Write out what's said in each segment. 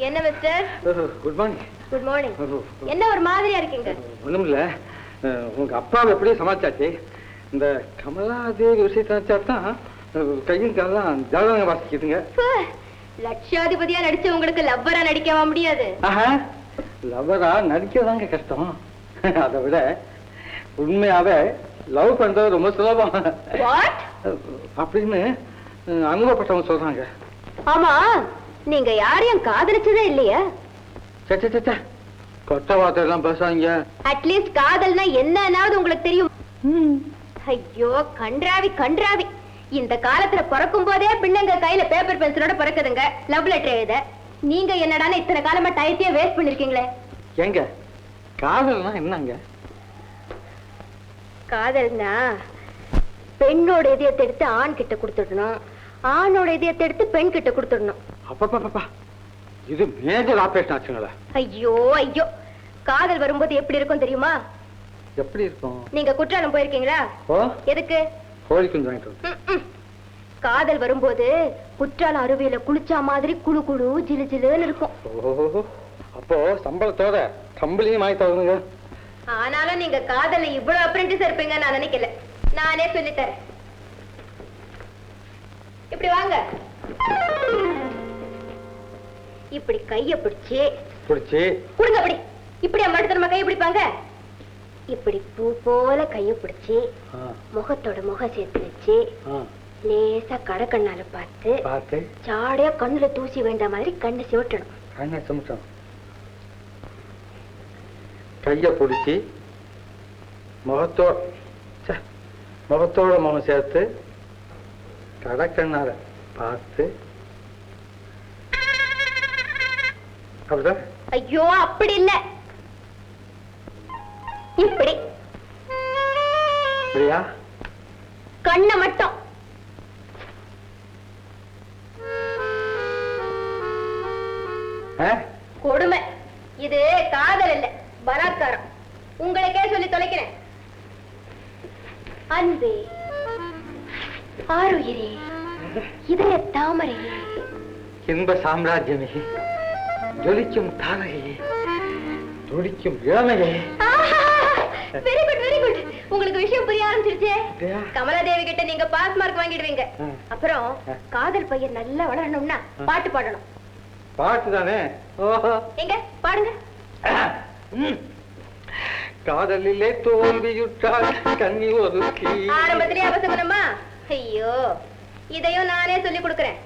என்ன mister? Good morning. Good morning. என்ன ஒரு மாதிரியா இருக்கீங்க? ஒண்ணும் இல்ல, உங்க அப்பாவை எப்படியே சமாளிச்சாச்சு. இந்த கமலாதேவி விஷயத்தை தான் கையும் காலம் ஜாதகம் வாசிக்குதுங்க. லட்சாதிபதியா நடிச்ச உங்களுக்கு லவ்வரா நடிக்கவா முடியாது? லவ்வரா நடிக்கதாங்க கஷ்டம். அதை விட உண்மையாவே லவ் பண்றது ரொம்ப சுலபம் அப்படின்னு அனுபவப்பட்டவங்க சொல்றாங்க. ஆமா, நீங்க யாரையும் காதலிச்சதே இல்லையா? கொட்ட வார்த்தை எல்லாம் பேசாங்க. அட்லீஸ்ட் காதல்னா என்னன்னாவது உங்களுக்கு தெரியும்? ஐயோ கன்றாவி கன்றாவி, இந்த காலத்துல பிறக்கும் போதே பிள்ளைங்க கையில பேப்பர் பென்சிலோட பிறக்குதுங்க லவ் லெட்டர் எழுத. நீங்க என்னடான இத்தனை காலமா டயத்தையே வேஸ்ட் பண்ணிருக்கீங்களே. ஏங்க காதல்னா என்னங்க? காதல்னா பெண்ணோட இதயத்தை எடுத்து ஆண் கிட்ட கொடுத்துடணும், ஆணோட இதயத்தை எடுத்து பெண் கிட்ட கொடுத்துடணும். அப்பா இது மேஜர் ஆபரேஷன் ஆச்சுங்களா? ஐயோ ஐயோ, காதல் வரும்போது எப்படி இருக்கும் தெரியுமா? எப்படி இருக்கும்? நீங்க குற்றாலம் போயிருக்கீங்களா? எதுக்கு? கோழிக்குஞ்சு வாங்கிட்டு. காதல் வரும்போது குற்றாலம் அருவியில குளிச்சா மாதிரி குளு குளு ஜிலு ஜிலுன்னு இருக்கும். அப்போ சம்பளத்தோட கம்பளியும் வாங்கி தருங்க. ஆனாலும் நீங்க காதல இவ்வளவு அப்ரெண்டிஸ் இருப்பீங்க நான் நினைக்கல. நானே சொல்லித்தரேன். இப்படி வாங்க. இப்படி கைய பிடிச்சு கொடுங்க. அப்படி இப்படி அம்மாட்டமா கைய பிடிப்பாங்க. இப்படி பூ போல கைய பிடிச்சு முகத்தோட முகம் சேர்த்து வச்சு லேசா கடக்கண்ணால பார்த்து சாடையா கண்ணுல தூசி வேண்ட மாதிரி கண்ணு சிவட்டணும். கைய பிடிச்சி முகத்தோட முகம் சேர்த்து கடக்கண்ணால பார்த்து. ஐயோ அப்படி இல்ல, இப்படி கண்ண மட்டும். கொடுமை. இது காதல் இல்ல, பலாத்காரம். உங்களுக்கே சொல்லி தொலைக்கிறேன். அன்பே, ஆருயிரே, இதய தாமரையே, இன்ப சாம்ராஜ்யமே, ஜொலிக்கும் தாமரையே, துடிக்கும் இளமையே. Very good very good. உங்களுக்கு விஷயம் புரிய ஆரம்பிச்சிருச்சே. கமலாதேவி கிட்ட நீங்க பாஸ் மார்க் வாங்கிடுவீங்க. அப்புறம் காதல் பையன் நல்லா வளரணும்னா பாட்டு பாடணும். பாட்டு தானே? எங்க பாடுங்க. காதலிலே தோல்வியுற்றால் கண்ணி ஒதுக்கி. ஆரம்பத்திலே அவசகுணமா? ஐயோ, இதையும் நானே சொல்லி கொடுக்கிறேன்.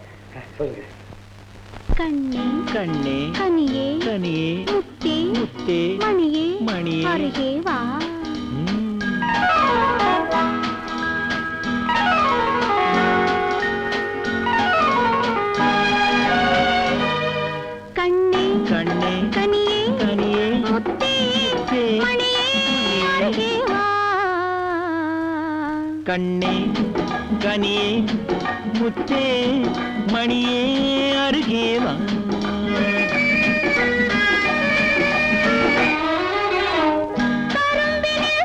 சொல்லுங்க. கண்ணே கண்ணே கனியே கனியே முத்தே முத்தே மணியே மணியே அருகே வா. கண்ணே கண்ணே கனியே கனியே முத்தே மணியே அருகே வா. கண்ணே கனியே முத்தே மணியே அருகே வா. கரும்பினில்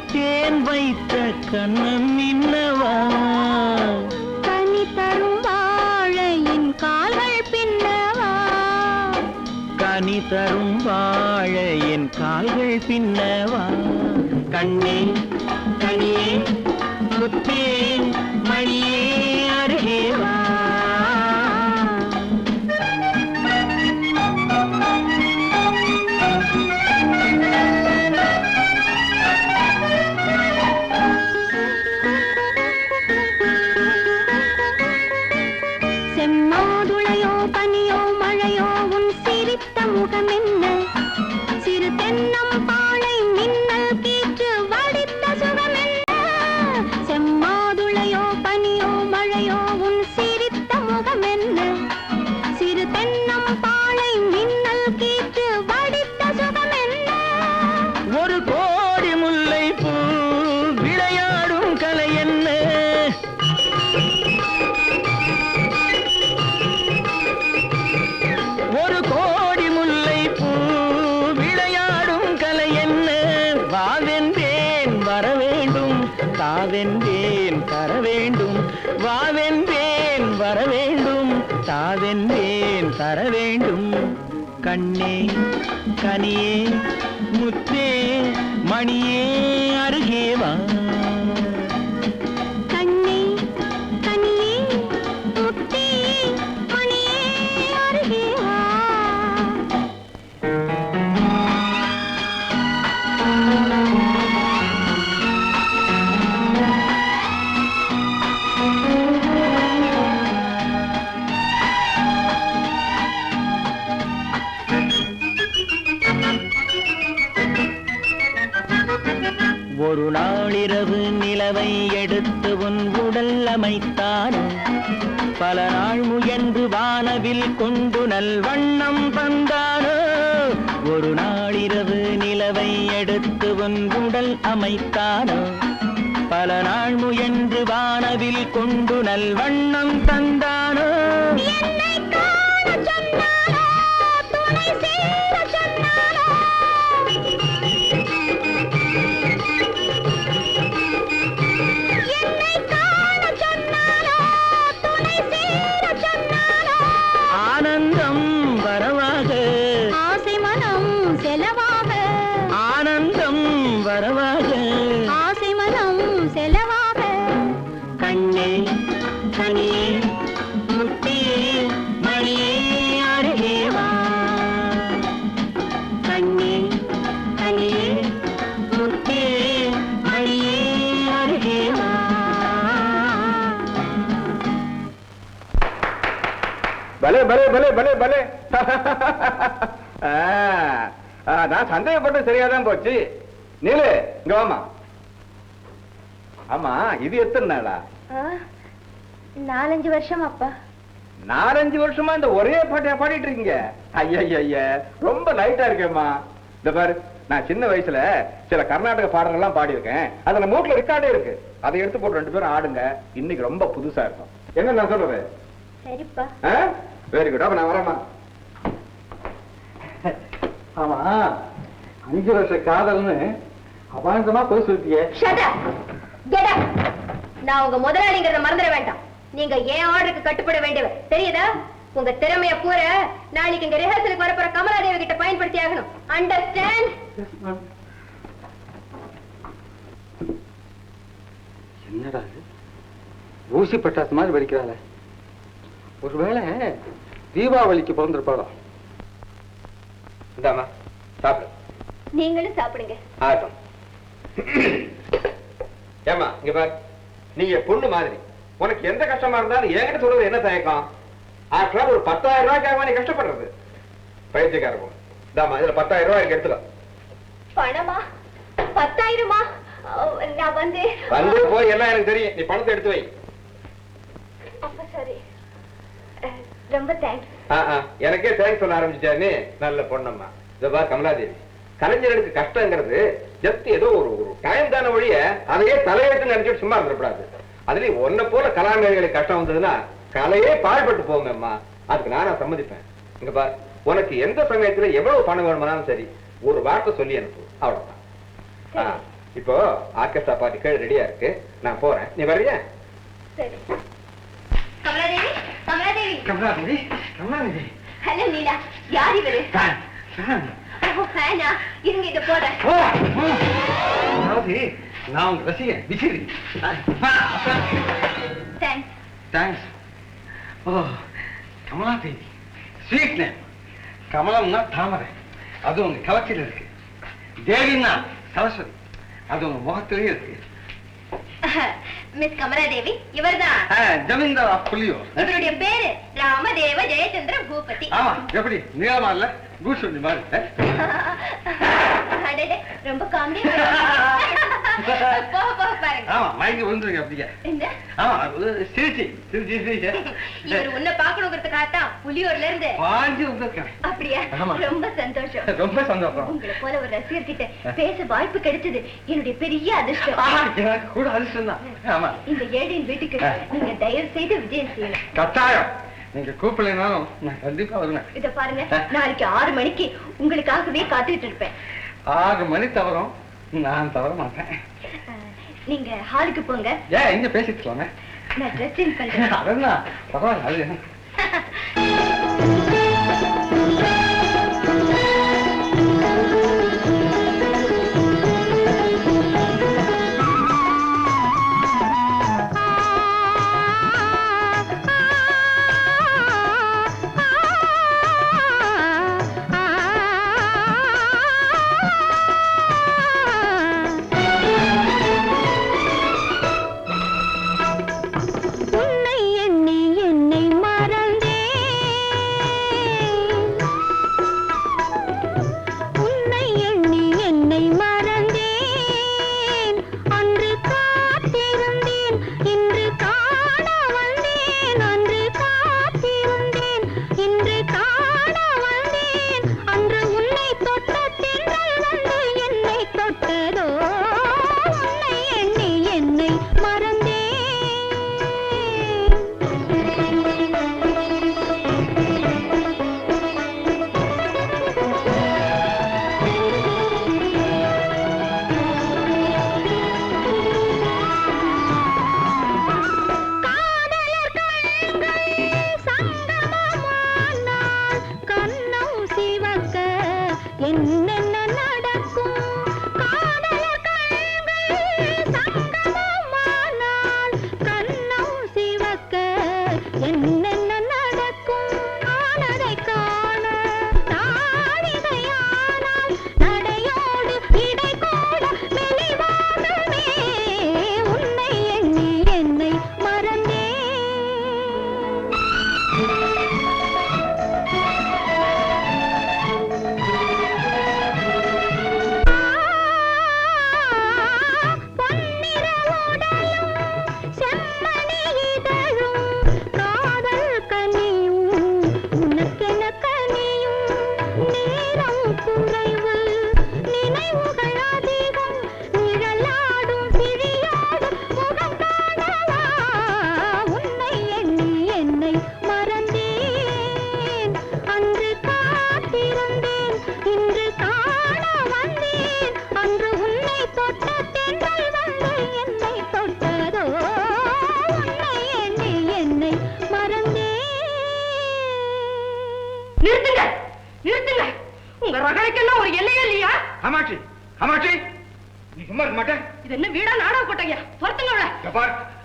தேன் வைத்த கண்ணம் இன்னவா. கனி தரும் வாழையின் கால்கள் பின்னவா. கனி தரும் வாழையின் கால்கள் பின்னவா. கண்ணே கனியே முத்தே மணியே அருகே வா. செம்மாதுளையோ பனியோ மழையோ உன் சிரித்த முகம் என்ன. சிறு தென்னம் பாளை மின்னல் கீற்று வடித்த சுகம் என்ன. செம்மா தாவென்றேன் தர வேண்டும், வாவென்றேன் வர வேண்டும், தாவென்றேன் தர வேண்டும். கண்ணே கனியே முத்தே மணியே அருகே வா. கண்ணே கனியே முத்தே மணியே அருகே வா. ஒரு நாளிரவு நிலவை எடுத்து உன் உடல் அமைத்தானோ, பல நாள் முயன்று வானவில் கொண்டு நல்வண்ணம் தந்தானோ. ஒரு நாளிரவு நிலவை எடுத்து உன் உடல் அமைத்தானோ, பல நாள் முயன்று வானவில் கொண்டு நல்வண்ணம் தந்தானோ. என்னை காண சொன்னானோ, துணை சேர சொன்னானோ. என்னை காண சொன்னானோ, துணை சேர சொன்னானோ. ஆனந்தம் வரவாக, ஆசை மனம் செலவாக, ஆனந்தம் வரவாக, ஆசை மனம் செலவாக. கண்ணே கனியே முத்தே மணியே அருகே வா. கண்ணே கனியே முத்தே மணியே அருகே வா. பலே பலே பலே பலே பலே. நான் சந்தேகப்பட்டு சரியாதான் போச்சு. நீலு இங்க வாமா. ஆமா, இது எத்தனை நாளா? 4-5 வருஷம் அப்பா. 4-5 வருஷமா இந்த ஒரே பாட்டியா பாடிட்டு இருக்கீங்க? ஐயா ரொம்ப லைட்டா இருக்கேம்மா. இந்த பாரு, நான் சின்ன வயசுல சில கர்நாடக பாடல்கள்லாம் பாடியிருக்கேன். அதுல மூட்ல ரெக்கார்டே இருக்கு. அதை எடுத்து போட்டு 2 பேரும் ஆடுங்க. இன்னைக்கு ரொம்ப புதுசா இருக்கும். என்ன நான் சொல்றது? சரிப்பா. Very good. அப்ப நான் வரேம்மா. ஆமா, 5 வருஷ காதல்னு அபாந்தமா போய் சொல்லிட்டியே. Shut up. Get up. நான் உங்க முதலாளிங்கிறத மறந்துட வேண்டாம். நீங்க ஏன் ஆர்டருக்கு கட்டுப்பட வேண்டியவர் தெரியுதா? உங்க திறமைய பூர நாளைக்கு இங்க ரிஹர்சலுக்கு வரப்போற கமலாதேவி கிட்ட பயன்படுத்தி ஆகணும். அண்டர்ஸ்டாண்ட்? என்னடா இது? ஊசி பட்டாசு மாதிரி வெடிக்கிறாள. ஒருவேளை தீபாவளிக்கு பிறந்திருப்பாளா? இந்தாமா சாப்பிடு. நீங்களும் சாப்பிடுங்க. ஆகட்டும். ஏமா இங்க பாரு, நீங்க பொண்ணு மாதிரி உனக்கு எந்த கஷ்டமா இருந்தாலும் என்கிட்ட சொல்றது என்ன தயக்கம்? ஆக்சுவலா ஒரு 10,000 ரூபாய்க்காக நீ கஷ்டப்படுறது பயிற்சிக்காரக்கும். இதாமா, இதுல 10,000 ரூபாய் எனக்கு எடுத்துக்கலாம். பணமா? 10,000மா? நான் வந்து போய் எல்லாம் எனக்கு தெரியும். நீ பணத்தை எடுத்து வை. அப்ப சரி. ரொம்ப தேங்க்ஸ். எனக்கே தேங்க்ஸ் சொல்ல ஆரம்பிச்சாரு. நல்ல பொண்ணம்மா. இத பார் கமலாதேவி, கலைஞர்களுக்கு கஷ்டங்கிறது ஜஸ்ட் ஏதோ ஒரு டைம் தான வழிய அதையே தலையெழுத்து நினைச்சிட்டு சும்மா இருந்துடக்கூடாது. அதுலயும் ஒன்ன போல கலாமேரிகளுக்கு கஷ்டம் வந்ததுன்னா கலையே பாழ்பட்டு போங்கம்மா. அதுக்கு நானா சம்மதிப்பேன். இங்க பார், உனக்கு எந்த சமயத்துல எவ்வளவு பணம் வேணுமானாலும் சரி, ஒரு வார்த்தை சொல்லி அனுப்பு. அவ்வளவுதான். இப்போ ஆர்கெஸ்ட்ரா பார்ட்டி கீழே ரெடியா இருக்கு. நான் போறேன். நீ வர்றியா? சரி. கமலாதேவி, கமலாதேவி. கமலாதேவி, கமலாதேவி. ஹலோ நீலா. யார் இவரு? ஃபேனா? இருங்க இத போறேன். நான் உங்க ரசிகன் விசிறி. தேங்க்ஸ். தேங்க்ஸ். ஓ கமலாதேவி, ஸ்வீட் நேம். கமலம்னா தாமரை, அது உங்க கவர்ச்சியில இருக்கு. தேவின்னா சரஸ்வதி, அது உங்க முகத்திலேயே இருக்கு. மிஸ் கமலாதேவி, இவர்தான் ஜமீன்தார் ஆஃப் புலியூர். இவருடைய பேரு ராமதேவ ஜெயச்சந்திர பூபதி. ஆமா, எப்படி நீளமா இல்ல? கூசுண்டி மாதிரி. ரொம்ப காமெடியா பாருங்க. ஆமா, மயங்கி விழுந்துருங்க அப்படியே. ஆமா, சிரிச்சி சிரிச்சி சிரிச்சு. இவர் உன்னை பாக்கணுங்கிறதுக்காகத்தான் புலியூர்ல இருந்து பாஞ்சு வந்திருக்கேன். அப்படியா? ரொம்ப சந்தோஷம். ரொம்ப சந்தோஷம். உங்களை போல ஒரு ரசிகர் கிட்ட பேச வாய்ப்பு கிடைச்சது என்னுடைய பெரிய அதிர்ஷ்டம். எனக்கு கூட அதிர்ஷ்டம் தான். ஆமா, இந்த ஏழையின் வீட்டுக்கு நீங்க தயவு செய்து விஜயம் செய்யணும். கட்டாயம். நீங்க கூப்பிடலைனாலும் நான் கண்டிப்பா வருவேன். இத பாருங்க, நாளைக்கு 6 மணிக்கு உங்களுக்காகவே காத்துட்டு இருப்பேன். 6 மணி தவறும், நான் தவற மாட்டேன். நீங்க ஹாலுக்கு போங்க. ஏன் இங்க பேசிட்டு வாங்க. நான் ட்ரெஸ் சேஞ்ச் பண்றேன். அதான் பரவாயில்ல அது.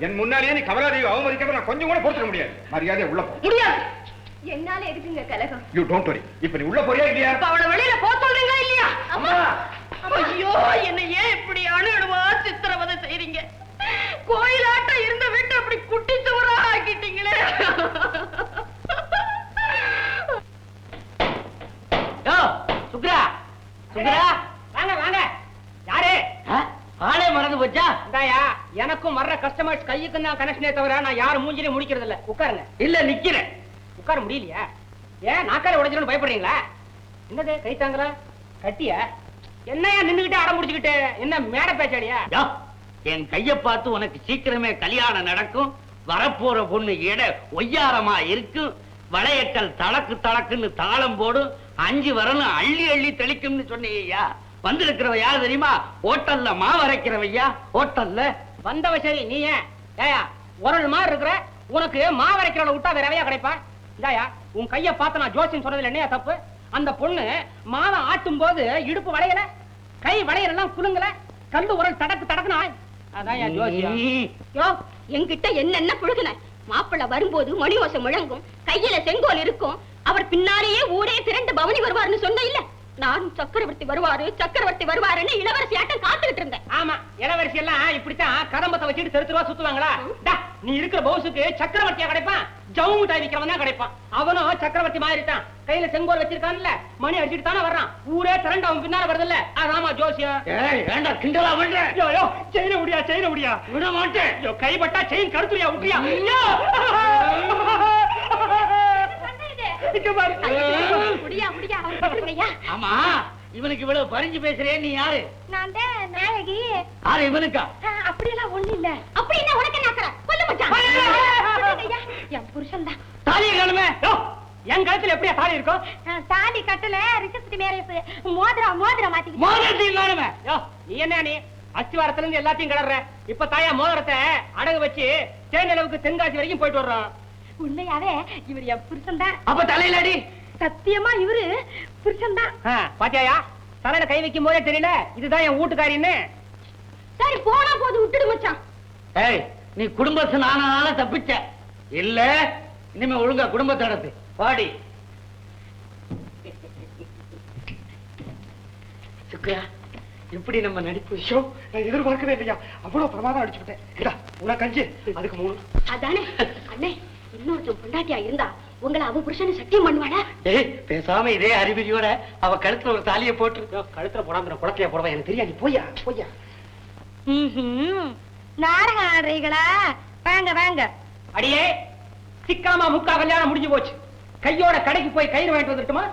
என் முன்னாலேயே நீ கமலாதேவி அவமதிக்கிறத நான் கொஞ்சம் கூட பொறுத்துக்க முடியாது. மரியாதை உள்ள போ. முடியாது. என்னால எதுக்குங்க கலகம்? You don't worry. இப்ப நீ உள்ள போறியா இல்லையா? இப்ப அவளை வெளியில போ சொல்றீங்களா இல்லையா? அம்மா. ஐயோ, என்ன ஏன் இப்படி அணுகுவா சித்திரவதை செய்றீங்க? கோயிலாட்ட இருந்த வீட்டை அப்படி குட்டி சுவரா ஆக்கிட்டீங்களே. யோ சுக்ரா, சுக்ரா வாங்க வாங்க. யாரு? ஆளே மறந்து போச்சா? இந்தாயா, எனக்கும் வர்ற கஸ்டமர்ஸ் கையுக்கு தான் கனெக்ஷனே தவிர நான் யாரும் மூஞ்சிலே முடிக்கிறது இல்ல. உட்காருங்க. இல்ல நிக்கிறேன். உட்கார முடியலையா? ஏன் நாக்கால உடைச்சிட்டு பயப்படுறீங்களா? என்னது கை தாங்கல கட்டியா? என்னையா நின்னுகிட்டே அடம் முடிச்சுக்கிட்டு? என்ன மேடை பேச்சாடியா? என் கைய பார்த்து உனக்கு சீக்கிரமே கல்யாணம் நடக்கும். வரப்போற பொண்ணு எட ஒய்யாரமா இருக்கும். வளையக்கல் தளக்கு தளக்குன்னு தாளம் போடும். 5 வரணும் அள்ளி அள்ளி தெளிக்கும்னு சொன்னீங்கய்யா. வந்திருக்கிறவ யாரு தெரியுமா? ஹோட்டல்ல மாவு அரைக்கிறவையா. ஹோட்டல்ல வந்தவ சரி. நீ ஏயா ஒரு மாதிரி இருக்கிற? உனக்கு மாவு அரைக்கிறவளை விட்டா வேறவையா கிடைப்பா? இதாயா உன் கைய பார்த்து நான் ஜோசியம் சொன்னதுல என்னையா தப்பு? அந்த பொண்ணு மாவை ஆட்டும் போது இடுப்பு வளையல, கை வளையலாம் குலுங்கல, கல்லு உரல் தடக்கு தடக்குனா அதான் ஜோசியம். யோ, என்கிட்ட என்னென்ன புழுகுன? மாப்பிள்ள வரும்போது மணி ஓசை முழங்கும், கையில செங்கோல் இருக்கும், அவர் பின்னாலேயே ஊரே திரண்டு பவனி வருவாருன்னு சொன்ன இல்ல? நான் சக்கரவர்த்தி வருவாருன்னு இளவரசி ஆட்டம் காத்துக்கிட்டு இருந்தேன். ஆமா, இளவரசி எல்லாம் இப்படித்தான் கதம்பத்தை வச்சுட்டு தெருவா சுத்துவாங்களா? நீ இருக்கிற பவுசுக்கு சக்கரவர்த்தியா கிடைப்பான், ஜவு மிட்டாய் விக்கிறவன் தான் கிடைப்பான். அவனும் சக்கரவர்த்தி மாதிரி தான். கையில செங்கோல் வச்சிருக்கான்ல, மணி அடிச்சுட்டு தானே வர்றான். ஊரே திரண்டு அவன் பின்னால வருது இல்ல? அதாமா ஜோசியம். கிண்டலா பண்ற? செயின முடியா விட மாட்டேன். கைப்பட்டா செயின் கருத்துறியா விட்டுறியா? ஆமா, இவனுக்கு இவ்வளவு பறிஞ்சு பேசுறேன். நீ யாரு? நான் நாயகி. யாரு இவனுக்கா? அப்படியெல்லாம் ஒண்ணு இல்ல. அப்படின்னா உனக்கு என்ன கொல்ல மச்சான். என் புருஷன் தான். தாலியை காணுமே. என் கழுத்துல எப்படியா தாலி இருக்கும்? தாலி கட்டல, ரிசப்ஷன் மேரேஜ் மோதிரம் மாத்தி. மோதிரத்தையும் காணுமே. நீ என்ன நீ அஸ்திவாரத்துல இருந்து எல்லாத்தையும் கிளற? இப்ப தாயா மோதிரத்தை அடகு வச்சு தேனிலவுக்கு தென்காசி வரைக்கும் போயிட்டு வர்றோம். உண்மையாவே இவர் என் புருஷன் தான். அப்ப தலையில அடி. சத்தியமா இவரு புருஷன் தான். பாத்தியாயா, தலையில கை வைக்கும் போதே தெரியல இதுதான் என் வீட்டுக்காரின்னு. சரி போனா போது விட்டுடு மச்சான். ஏய், நீ குடும்பத்தை நானால தப்பிச்ச இல்ல, இனிமே ஒழுங்கா குடும்பத்தை நடத்து. பாடி சுக்கையா, எப்படி நம்ம நடிப்பு விஷயம் நான் எதிர்பார்க்கவே இல்லையா. அவ்வளவு பிரமாதம் அடிச்சுட்டேன். உன கஞ்சி அதுக்கு 3. அதானே அண்ணே, இன்னொருத்தன் பொண்டாட்டியா இருந்தா உங்களை அவ புருஷனை சத்தியம் பண்ணுவாடா? ஏய், பேசாம இதே அறிவியோட அவ கழுத்துல ஒரு தாலியை போட்டு. கழுத்துல போடாம குளத்தையா போடுவா எனக்கு தெரியாது. நீ போயா போயா. நாடகம் ஆடுறீங்களா? வாங்க வாங்க. அடியே, சிக்காமா முக்கா கல்யாணம் முடிஞ்சு போச்சு. கையோட கடைக்கு போய் கயிறு வாங்கிட்டு வந்துட்டுமா?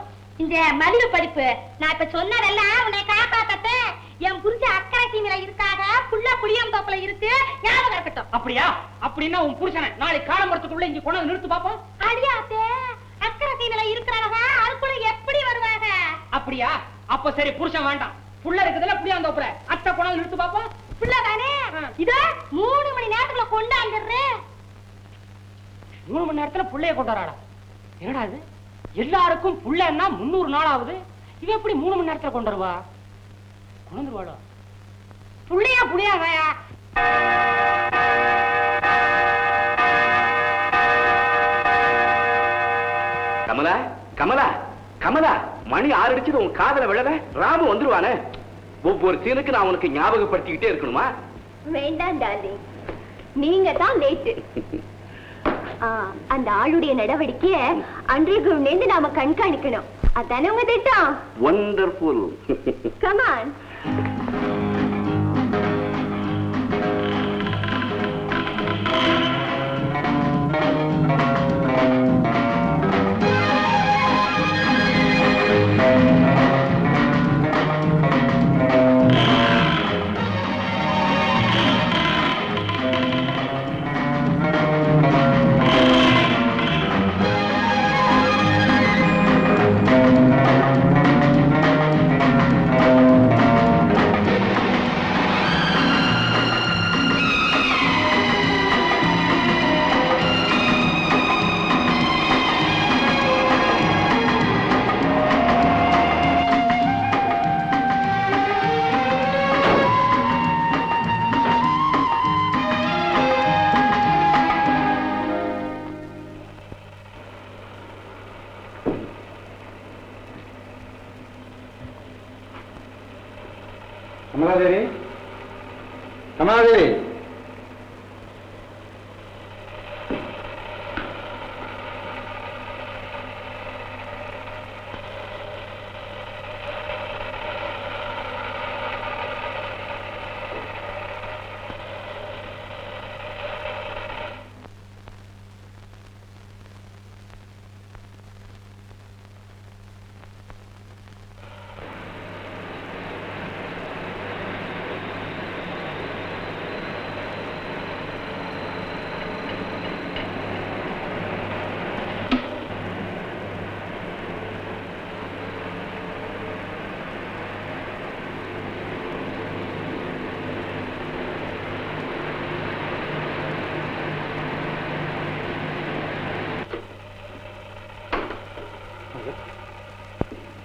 இந்த மலிவு படிப்பு நான் இப்ப சொன்னதெல்லாம் உன்னை காப்பாத்தte. என் புருஷ அக்கறை தீமையில இருக்காக, புள்ள புளியந்தோப்புல இருக்கு, ஞாபகம் இருக்கட்டும். அப்படியா? அப்படின்னா உன் புருஷனை நாளைக்கு காலம்பரத்துக்குள்ள இங்க கொண்டு வந்து நிறுத்து பாப்போம். அடியாத்தே, அக்கறை தீமையில இருக்கிறவங்க அதுக்குள்ள எப்படி வருவாங்க? அப்படியா? அப்ப சரி, புருஷன் வேண்டாம். புள்ள இருக்குதுல புளியந்தோப்புல, அத்தை கொண்டு வந்து நிறுத்து பாப்போம். புள்ள தானே, இத 3 மணி நேரத்துல கொண்டாந்துடுறேன். 3 மணி நேரத்துல புள்ளைய கொண்டு வராடா? என்னடா இது, எல்லாருக்கும் புள்ளன்னா 300 நாள் ஆகுது. இவ எப்படி 3 மணி நேரத்துல கொண்டு வருவா? கொண்டு வந்துருவாளா? புள்ளையா புளியாவையா? கமலா கமலா கமலா, மணி 6 அடிச்சது உன் காதல விழல. ராமு வந்துருவானே. ஒவ்வொரு சீனுக்கு நான் உனக்கு ஞாபகப்படுத்திக்கிட்டே இருக்கணுமா? வேண்டாம் டார்லிங், நீங்க தான் லேட்டு. அந்த ஆளுடைய நடவடிக்கைய அன்றைய கிரவுண்ட்ல நாம கண்காணிக்கணும். அதானே உங்க திட்டம்? Wonderful. Come on. Kamaladevi, Kamaladevi.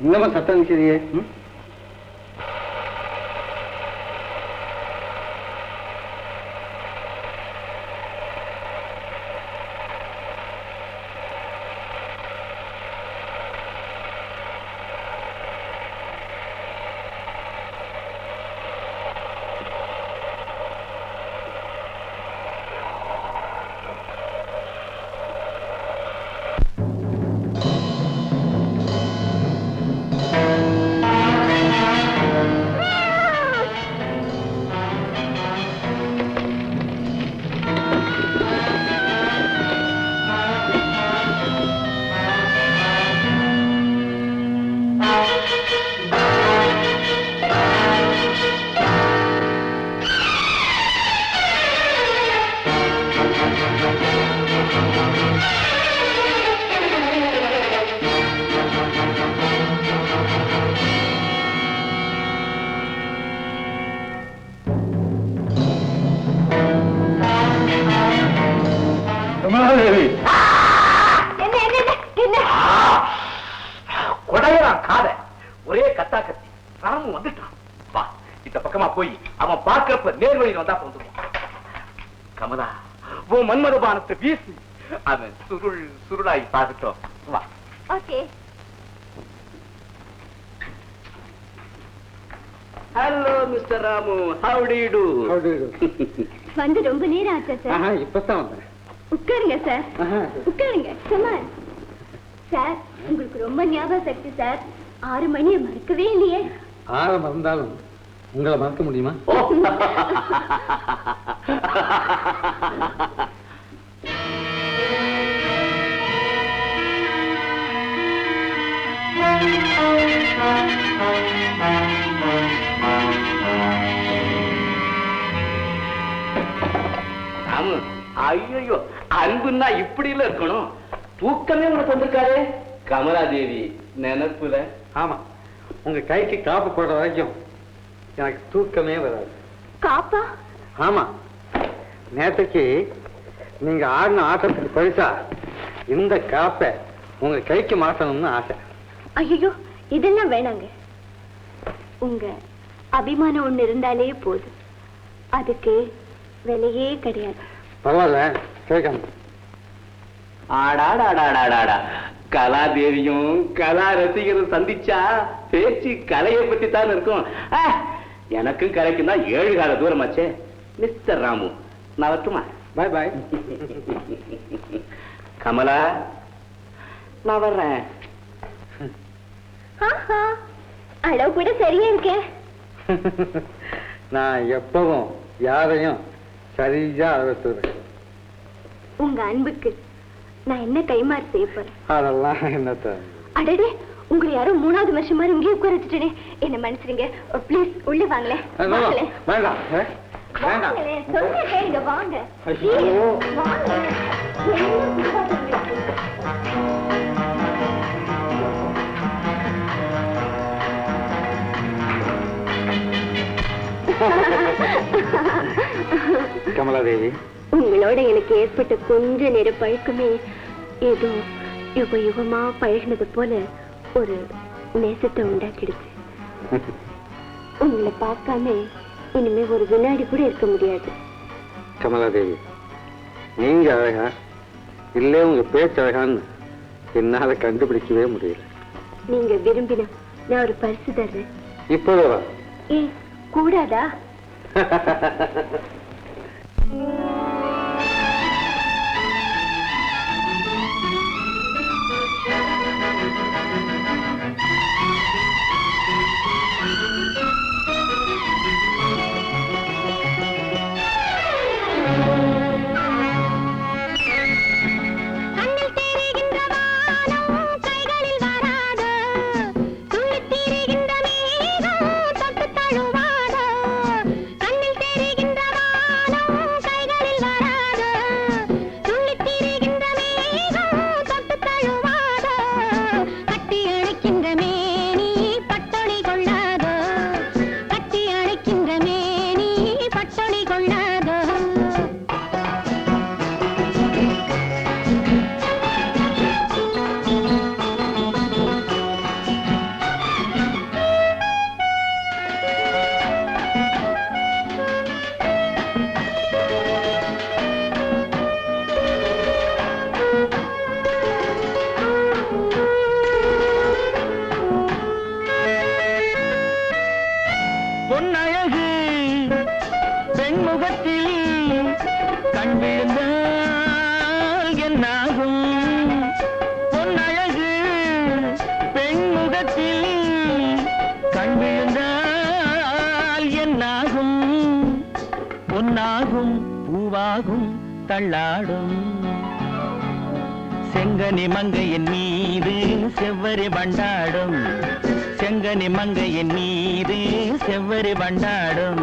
இன்னமும் சத்தம் நிற்கிறியே. கமலாதேவி என்ன என்ன என்ன என்ன கொடையறான் காத ஒரே கத்தா கத்தி ராமு வந்துட்டான். வா இந்த பக்கமா போய் அவன் பார்க்கிறப்ப நேர்வழியில் வந்தா வந்துருவான். கமலா உன் மன்மதபானத்தை வீசு, அவன் சுருளாய் பார்த்துட்டோம். வா. Okay. Hello mister Ramu, how do you do? வந்து ரொம்ப நேரம் ஆச்சா சார்? இப்பதான் வந்தேன். உட்காருங்க சார், உட்காருங்க. கமான் சார், உங்களுக்கு ரொம்ப ஞாபக சக்தி சார். 6 மணியை மறக்கவே இல்லையே. 6 மறந்தாலும் உங்களை மறக்க முடியுமா? ஐயோ, அன்புன்னா இப்படி இல்ல இருக்கணும். தூக்கமே உனக்கு வந்திருக்காரு. கமலாதேவி நினைப்புல. ஆமா, உங்க கைக்கு காப்பு போடுற வரைக்கும் எனக்கு தூக்கமே வராது. காப்பா? ஆமா, நேற்றுக்கு நீங்க ஆடின ஆட்டத்துக்கு பரிசா இந்த காப்பை உங்க கைக்கு மாற்றணும்னு ஆசை. ஐயோ, இதெல்லாம் வேணாங்க. உங்க அபிமானம் ஒண்ணு இருந்தாலே போதும், அதுக்கு விலையே கிடையாது. பரவாயில்ல, கேட்காம. ஆடாடாடாடாடா, கலாதேவியும் கலா ரசிகரும் சந்திச்சா பேச்சு கலையை பத்தி தான் இருக்கும். எனக்கும் கலைக்கும் தான் 7 கால தூரமாச்சே. மிஸ்டர் ராமு, நான் வரட்டுமா? பாய் பாய். கமலா, நான் வர்றேன். அளவு கூட சரியா இருக்கேன். நான் எப்பவும் யாரையும் சரியா அளவுத்துறேன். உங்க அன்புக்கு நான் என்ன கைமாறு செய்ய போறேன்? அதெல்லாம் என்னத்த. அடடே, உங்களை யாரோ 3வது வருஷம் மாதிரி இங்கே உட்கார வச்சுட்டேனே, என்ன மன்னிச்சிருங்க. ப்ளீஸ் உள்ள வாங்களேன். வேண்டாம் வேண்டாம். வாங்களேன், சொல்ல கேளுங்க, வாங்க. ஐயோ. வாங்களேன். கமலாதேவி, உங்களோட எனக்கு ஏற்பட்ட கொஞ்ச நேர பழக்கமே ஏதோ யுக யுகமா பழகினது போல ஒரு நேசத்தை உண்டாக்கிடுச்சு. உங்களை பார்க்காம இனிமே ஒரு வினாடி கூட இருக்க முடியாது. கமலாதேவி, நீங்க அழகா இல்ல உங்க பேச்சு அழகான்னு என்னால கண்டுபிடிக்கவே முடியல. நீங்க விரும்பினா நான் ஒரு பரிசு தர்றேன். இப்போதா? ஏன் கூடாதா? தள்ளாடும் செங்கனி மங்கையின் மீது செவ்வரி வண்டாடும், செங்கனி மங்கையின் மீது செவ்வரி வண்டாடும்.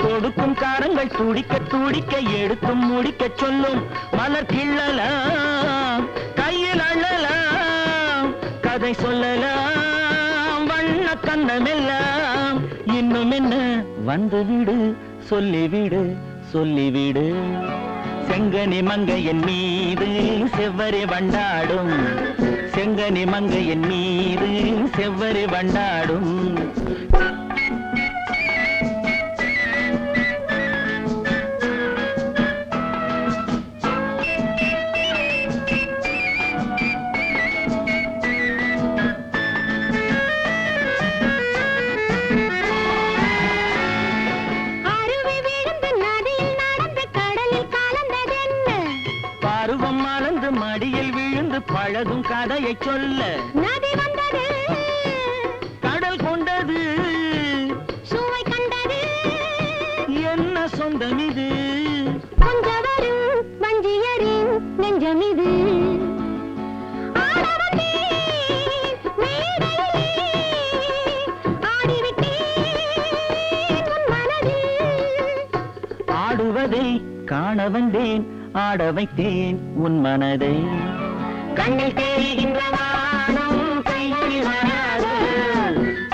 கொடுக்கும் காரங்கள் துடிக்க துடிக்க எடுத்தும் முடிக்க சொல்லும். மலர் கிள்ளலாம், கையில் அள்ளலாம், கதை சொல்லலாம், வண்ண கண்ணமெல்லாம். இன்னும் என்ன வந்து விடு, சொல்லிவிடு சொல்லிவிடு செங்கனி மங்கையன் மீது செவ்வரி வண்டாடும் செங்கனி மங்கையன் மீது செவ்வரி வண்டாடும் பழகும் கதையை சொல்ல நதி வந்தது கடல் கொண்டது சுவை கண்டது என்ன சொந்தம் இது கொஞ்சவரும் வஞ்சியரின் நெஞ்சம் இது ஆடுவதை காண வந்தேன் ஆட வைத்தேன் உன் மனதை கண்ணில் தெரிகின்ற வானம் கையில் வராது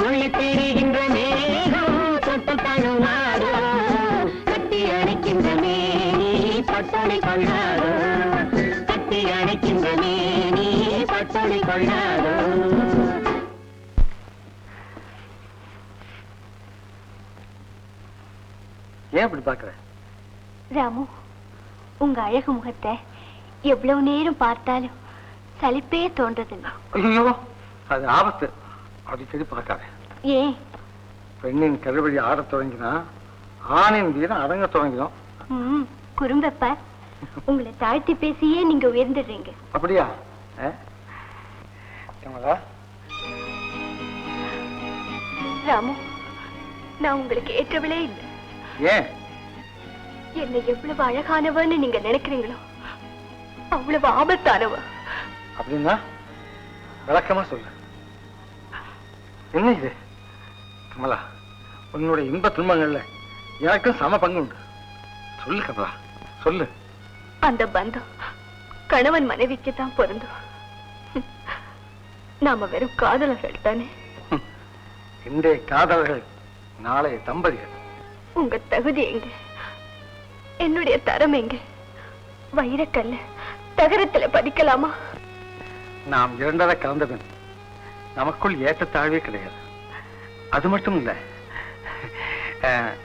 உள்ளே தெரிகின்ற மேகம் தொட்டு தழுவாது கட்டி அணைக்கின்ற மேனி பட்டொளி கொள்ளாது கட்டி அணைக்கின்ற மேனி பட்டொளி கொள்ளாது ஏன் அப்படி பாக்குற ராமு, உங்க அழகு முகத்தை எவ்வளவு நேரம் பார்த்தாலும் சலிப்பே தோன்றதில்லை. ஐயோ அது ஆபத்து, அடிக்கடி பார்க்காத. ஏன்? பெண்ணின் கருவழி ஆடத் தொடங்கினா ஆணின் வீரம் அடங்க தொடங்கிடும். குறும்பப்ப, உங்களை தாழ்த்தி பேசியே நீங்க உயர்ந்துடுறீங்க. அப்படியா? கமலா, ராமு, நான் உங்களுக்கு ஏற்றவளே இல்லை. ஏன்? என்னை எவ்வளவு அழகானவன்னு நீங்க நினைக்கிறீங்களோ அவ்வளவு ஆபத்தானவ. அப்படின்னா விளக்கமா சொல்லு, என்ன இது? கமலா, உன்னுடைய இன்ப துன்பங்கள்ல எனக்கும் சம பங்கு உண்டு. சொல்லு கமலா, சொல்லு. அந்த பந்தம் கணவன் மனைவிக்கு தான் பொருந்தும். நாம வெறும் காதலர்கள் தானே. இன்றைய காதலர்கள் நாளைய தம்பதிகள். உங்க தகுதி எங்க? என்னுடைய தரம் எங்க? வைரக்கல்ல தகரத்துல பதிக்கலாமா? நாம் இரண்டரை கலந்தவன், நமக்குள் ஏற்றத்தாழ்வே கிடையாது. அது மட்டும் இல்ல,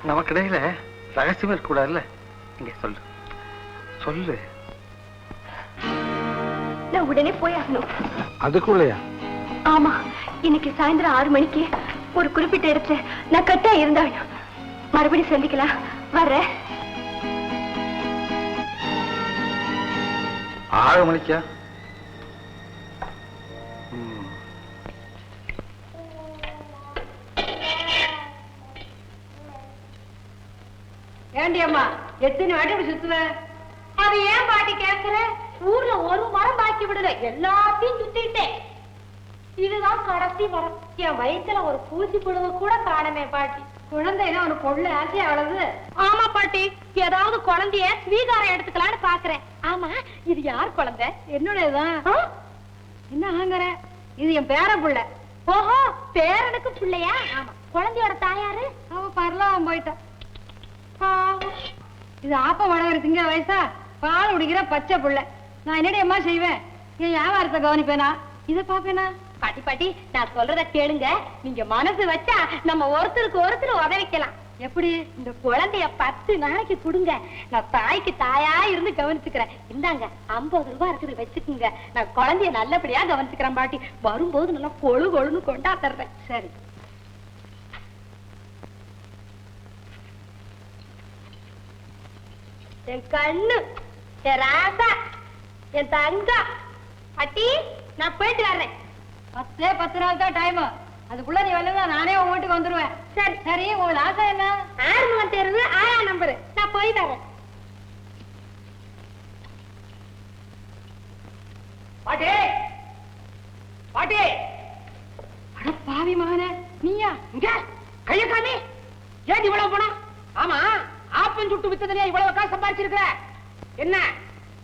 நமக்கிடையில ரகசியம் இருக்கக்கூடாதுல்ல. இங்க சொல்லு சொல்லு. நான் உடனே போய் ஆகணும். அதுக்குள்ளயா? ஆமா, இன்னைக்கு சாயந்தரம் 6 மணிக்கு ஒரு குறிப்பிட்ட இடத்துல நான் கட்டா இருந்தாள். மறுபடியும் சந்திக்கலாம். வர்றேன். 6 மணிக்கா? ஏண்டி அம்மா, எத்தனை வாட்டி இப்படி சுத்துவ? அது ஏன் பாட்டி கேட்கிற? ஊர்ல ஒரு மரம் பாக்கி விடல, எல்லாத்தையும் சுத்திட்டேன். இதுதான் கடைசி மரம். என் வயிற்றுல ஒரு பூசி புழுவு கூட காணமே பாட்டி. குழந்தைனா ஒரு பொண்ணு ஆசை அவ்வளவு. ஆமா பாட்டி, ஏதாவது குழந்தைய ஸ்வீகாரம் எடுத்துக்கலான்னு பாக்குறேன். ஆமா, இது யார் குழந்தை? என்னுடையதான். என்ன ஆங்கற? இது என் பேர புள்ள. ஓஹோ, பேரனுக்கு பிள்ளையா? ஆமா. குழந்தையோட தாயாரு? அவ பரலோகம் போயிட்டா. இது ஆப்ப வளர்கிற திங்க வயசா, பால் குடிக்கிற பச்சை புள்ள. நான் என்னடி அம்மா செய்வேன்? என் வியாபாரத்தை கவனிப்பேனா, இதை பாப்பேனா? பாட்டி பாட்டி, நான் சொல்றத கேளுங்க. நீங்க மனசு வச்சா நம்ம ஒருத்தருக்கு ஒருத்தர் உதவிக்கலாம். எப்படி? இந்த குழந்தைய 10 நாளைக்கு கொடுங்க, நான் தாய்க்கு தாயா இருந்து கவனிச்சுக்கிறேன். இந்தாங்க 50 ரூபாய் இருக்குது, வச்சுக்குங்க. நான் குழந்தைய நல்லபடியா கவனிச்சுக்கிறேன் பாட்டி. வரும்போது நல்லா கொழு கொழுன்னு கொண்டாடுறேன். சரி. என் கண்ணு, என் ராசா, என் தங்கா. பாட்டி, நான் போயிட்டு வர்றேன். 10 நாள் தான் டைம். அதுக்குள்ள நீ வரலன்னா நானே உங்க வீட்டுக்கு வந்துருவேன். சரி சரி. உங்க ஆசை என்ன? 6 தெருவு 6ஆம் நம்பர். நான் போய் வரேன். பாட்டி, பாட்டி. அட பாவி மகனே, நீயா? இங்க கைய காமி. ஏன் இவ்வளவு போனா? ஆமா, ஆப்பன் சுட்டு வித்ததுலயே இவ்வளவு காசு சம்பாதிச்சிருக்கிற. என்ன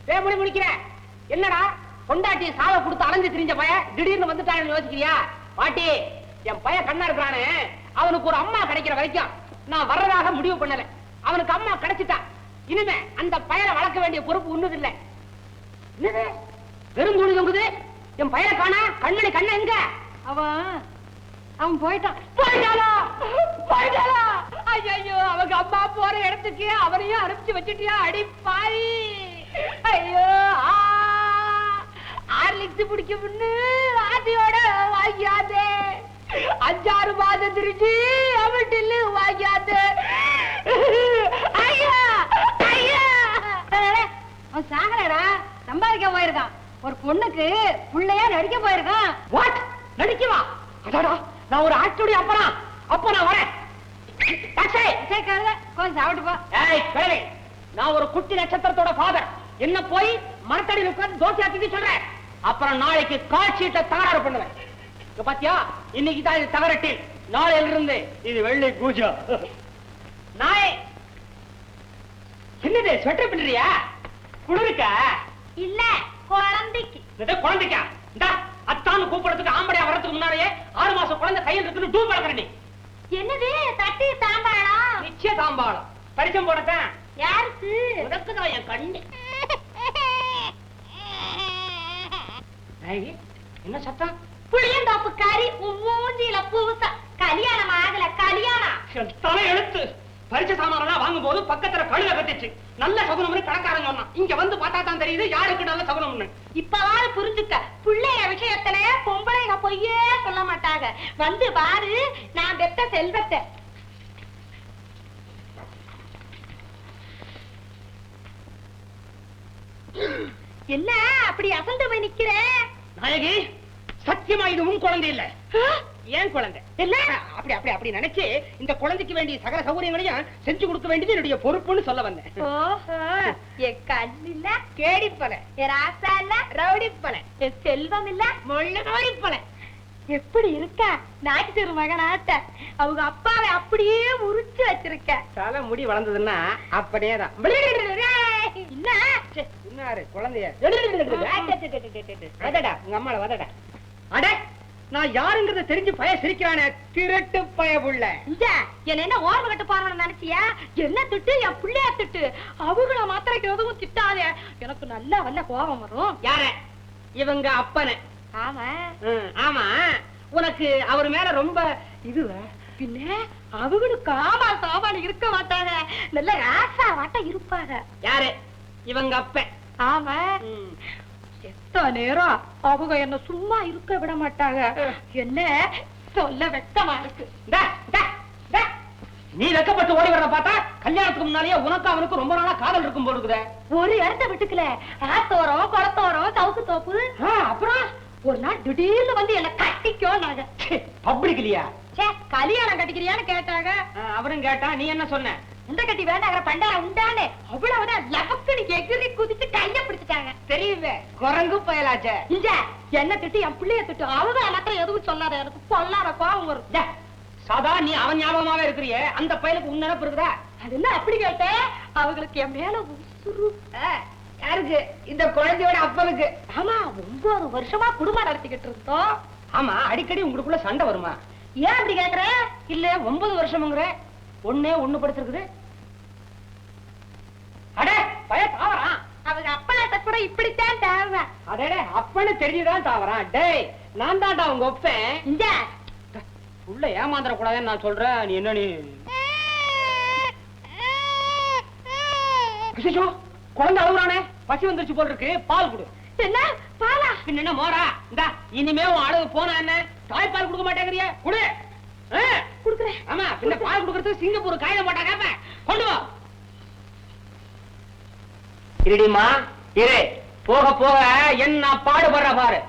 பேமொழி முடிக்கிற? என்னடா கொண்டாட்டிய சாவ கொடுத்து அலைஞ்சு திரிஞ்ச பய திடீர்னு வந்துட்டான்னு யோசிக்கிறியா? பாட்டி, என் பையன் கண்ணா இருக்கிறானே, அவனுக்கு ஒரு அம்மா கிடைக்கிற வரைக்கும் நான் வர்றதாக முடிவு பண்ணல. அவனுக்கு அம்மா கிடைச்சிட்டா. இனிமே அந்த பயலை வளர்க்க வேண்டிய பொறுப்பு ஒண்ணுது இல்ல. என்னது வெறும் கூலி தொங்குது? என் பயலை காணா. கண்மணி கண்ண எங்க? அவன் போயிட்டான். போயிட்டாளா? ஐயோ, அவங்க அம்மா போற இடத்துக்கு அவனையும் அனுப்பிச்சு வச்சுட்டியா? அடி பாய். ஐயோ, ஆர்லிக்ஸ் பிடிக்க முன்னு ஆதியோட வாங்கியாதே. 5-6 மாதம் திருச்சி அவட்டில் வாங்கியாதே. ஐயா ஐயா, அவன் சாகலடா, சம்பாதிக்க போயிருக்கான். ஒரு பொண்ணுக்கு புள்ளையா நடிக்க போயிருக்கான். வாட்? நடிக்கவா? அடாடா, நான் ஒரு ஆக்டருடைய அப்பனா. அப்ப நான் வரேன். டாக்ஸி கொஞ்சம் சாப்பிட்டு போ. ஏய் கிழவி, நான் ஒரு குட்டி நட்சத்திரத்தோட ஃபாதர். என்ன போய் மரத்தடியில் உட்கார்ந்து தோசை ஆத்திட்டு சொல்றேன். அப்புறம் நாளைக்கு கால் ஷீட்டை தகராறு பண்ணுவேன். இங்க பாத்தியா, இன்னைக்கு தான் இது தகரட்டி, நாளையில இருந்து இது வெள்ளி பூஜா. நாய் என்னது ஸ்வெட்டர் பின்னுறியா? குளிருக்கா? இல்ல, குழந்தைக்கு. குழந்தைக்கா? இந்த அத்தான்னு கூப்பிடறதுக்கு ஆம்படையா வரதுக்கு முன்னாலேயே 6 மாசம் குழந்தை கையில் இருக்குன்னு டூ பழக்கிறேன். நீ என்னது தட்டி தாம்பாளம்? நிச்சய தாம்பாளம். பரிசம் போடத்தான். யாருக்கு? உனக்குதான் என் கண்ணு. என்ன சத்தம்? புளியந்தோப்புக்காரி மூஞ்சியில பூச. கல்யாணம் ஆகல, கல்யாணம். தலை எழுத்து. பரிசு சாமான் வாங்கும் போது பக்கத்துல கழுத கட்டிச்சு. நல்ல சகுனம்னு கணக்காரன் சொன்னான். இங்க வந்து பார்த்தா தான் தெரியுது யாருக்கு நல்ல சகுனம்னு. இப்பவாது புரிஞ்சுக்க. பிள்ளைய விஷயத்துல பொம்பளைங்க பொய்யே சொல்ல மாட்டாங்க. வந்து பாரு நான் பெத்த செல்வத்தை. என்ன அப்படி அசந்து போய் நிக்கிற? நாயகி, சத்தியமா இது உன் குழந்தை இல்ல, ஏன் குழந்தை இல்ல. அப்படி அப்படி அப்படி நினைச்சு இந்த குழந்தைக்கு வேண்டிய சகல சௌகரியங்களையும் செஞ்சு கொடுக்க வேண்டியது என்னுடைய பொறுப்புன்னு சொல்ல வந்தேன். ஓஹோ, என் கண்ணில்ல கேடிப்பல, என் ராசா இல்ல ரவுடிப்பல, என் செல்வம் இல்ல முள்ளோடிப்பல. எப்படி இருக்க நாட்டு திரு மகனாட்ட? அவங்க அப்பாவை அப்படியே உரிச்சு வச்சிருக்க. தலை முடி வளர்ந்ததுன்னா அப்படியேதான். குழந்தைய உங்க அம்மால வதடா. அட, நான் யாருங்கிறத தெரிஞ்சு பய சிரிக்கிறானே, திருட்டு பயவுள்ள. என்ன ஓர்ம கட்டு போறவன்னு நினைச்சியா? என்ன திட்டு? என் பிள்ளையா திட்டு. அவங்கள மாத்திரைக்கு எதுவும் திட்டாதே, எனக்கு நல்லா வல்ல கோபம் வரும். யார? இவங்க அப்பனே. ஆமா ஆமா, உனக்கு அவர் மேல ரொம்ப இது. பின்ன அவங்களுக்கு காமா சாமான் இருக்க மாட்டாங்க, நல்ல ராசா வாட்ட இருப்பாங்க. யாரு? இவங்க அப்ப. ஆமா, எத்த நேரம் அவங்க என்ன சும்மா இருக்க விட மாட்டாங்க. என்ன சொல்ல வெக்கமா இருக்கு. நீ வெக்கப்பட்டு ஓடி வர பார்த்தா கல்யாணத்துக்கு முன்னாலேயே உனக்கு அவனுக்கு ரொம்ப நாளா காதல் இருக்கும் போடுக்குற. ஒரு இடத்த விட்டுக்கல, ஆத்தோரம் குளத்தோரம் சவுக்கு தோப்பு. அப்புறம் ஒரு நாள் திடீர்னு வந்து என்ன கட்டிக்கோ நாங்க. பப்ளிக் இல்லையா? கல்யாணம் கட்டிக்கிறியான்னு கேட்டாங்க. அவரும் கேட்டா, நீ என்ன சொன்ன? உண்ட கட்டி வேண்டாங்கிற பண்டார உண்டானே. அவ்வளவுதான் லபக்குன்னு எகிரி குதிச்சு கைய பிடிச்சிட்டாங்க. தெரியுமே, குரங்கு பயலாச்சே. இல்ல, என்ன திட்டு என் பிள்ளைய திட்டு. அவங்க மாத்திரம் எதுவும் சொல்லாத, எனக்கு பொல்லாத கோபம் வரும். சாதா நீ அவன் ஞாபகமாவே இருக்கிறியே, அந்த பயலுக்கு உன் நினைப்பு இருக்குதா? அது என்ன அப்படி கேட்ட? அவங்களுக்கு என் மேல உசுரு. யாருக்கு? இந்த குழந்தையோட அப்பனுக்கு. ஆமா, 9 வருஷமா குடும்பம் நடத்திக்கிட்டு இருந்தோம். ஆமா, அடிக்கடி உங்களுக்குள்ள சண்டை வருமா? ஏன் அப்படி கேக்குற? இல்ல 9 வருஷம்ங்கிற ஒண்ணே ஒண்ணு படுத்திருக்குது. அடே, பய தாவறான். அவங்க அப்பா கூட இப்படித்தான் தாவ. அடே, அப்பன்னு தெரிஞ்சுதான் தாவறான். டேய், நான் தான்டா உங்க ஒப்பேன். இந்த உள்ள ஏமாந்துட கூடாதுன்னு நான் சொல்றேன். நீ என்ன நீ குழந்தை அழுகுறானே, பசி வந்துருச்சு போல் இருக்கு, பால் கொடு. என்ன பாலா? என்ன மோரா? இந்தா, இனிமே உன் அழகு போனா என்ன, தாய்ப்பால் கொடுக்க மாட்டேங்கிறிய? குடு. குடுக்குறேன். ஆமா, பின்ன பால் கொடுக்கறதுக்கு சிங்கப்பூர் காயில போட்டாங்க. கொண்டு வா. இருடிமா இரு, போக போக என்ன பாடுபடுற பாரு.